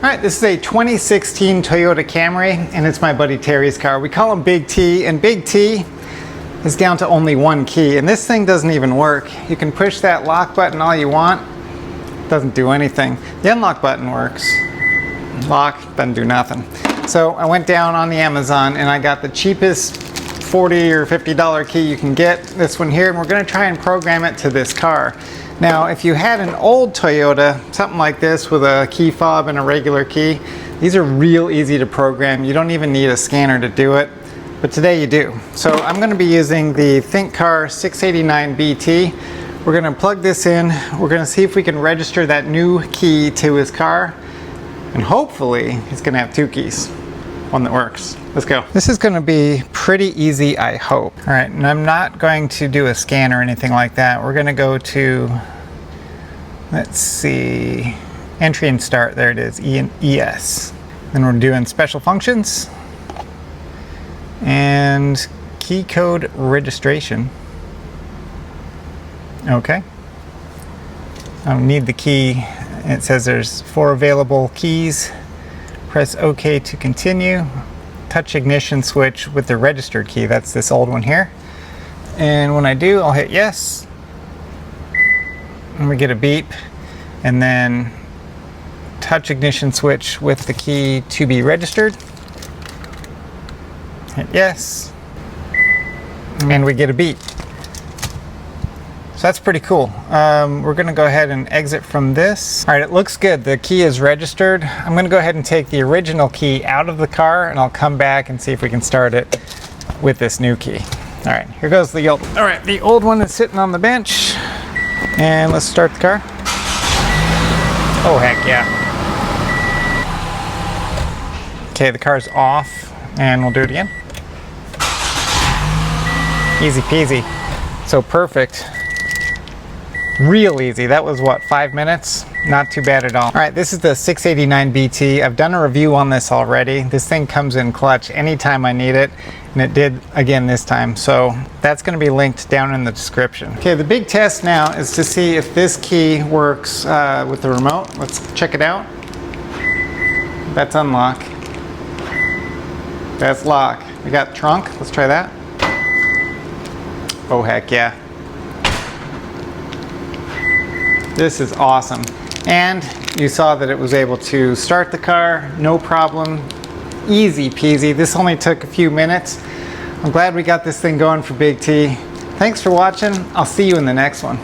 Alright, this is a 2016 Toyota Camry, and it's my buddy Terry's car. We call him Big T, and Big T is down to only one key, and this thing doesn't even work. You can push that lock button all you want, it doesn't do anything. The unlock button works. Lock doesn't do nothing. So I went down on the Amazon and I got the cheapest $40 or $50 key you can get, this one here, and we're going to try and program it to this car. Now, if you had an old Toyota, something like this with a key fob and a regular key, these are real easy to program. You don't even need a scanner to do it, but today you do. So I'm going to be using the ThinkCar 689BT. We're going to plug this in. We're going to see if we can register that new key to his car, and hopefully he's going to have two keys, one that works. Let's go. This is going to be pretty easy, I hope. All right, and I'm not going to do a scan or anything like that. We're going to go to, let's see, entry and start. There it is, E and ES. Then we're doing special functions and key code registration. Okay. I don't need the key. It says there's 4 available keys. Press OK to continue. Touch ignition switch with the registered key. That's this old one here. And when I do, I'll hit yes. And we get a beep. And then touch ignition switch with the key to be registered. Hit yes. And we get a beep. So that's pretty cool. We're going to go ahead and exit from this. All right, it looks good. The key is registered. I'm going to go ahead and take the original key out of the car, and I'll come back and see if we can start it with this new key. All right, here goes the old one. All right, the old one is sitting on the bench, and let's start the car. Oh, heck yeah. Okay, the car's off, and we'll do it again. Easy peasy. So perfect. Real easy. That was what, 5 minutes? Not too bad at all. All right, this is the 689BT. I've done a review on this already. This thing comes in clutch anytime I need it, and it did again this time. So that's going to be linked down in the description. Okay, the big test now is to see if this key works with the remote. Let's check it out. That's unlock. That's lock. We got trunk. Let's try that. Oh, heck yeah. This is awesome. And you saw that it was able to start the car, no problem, easy peasy. This only took a few minutes. I'm glad we got this thing going for Big T. Thanks for watching. I'll see you in the next one.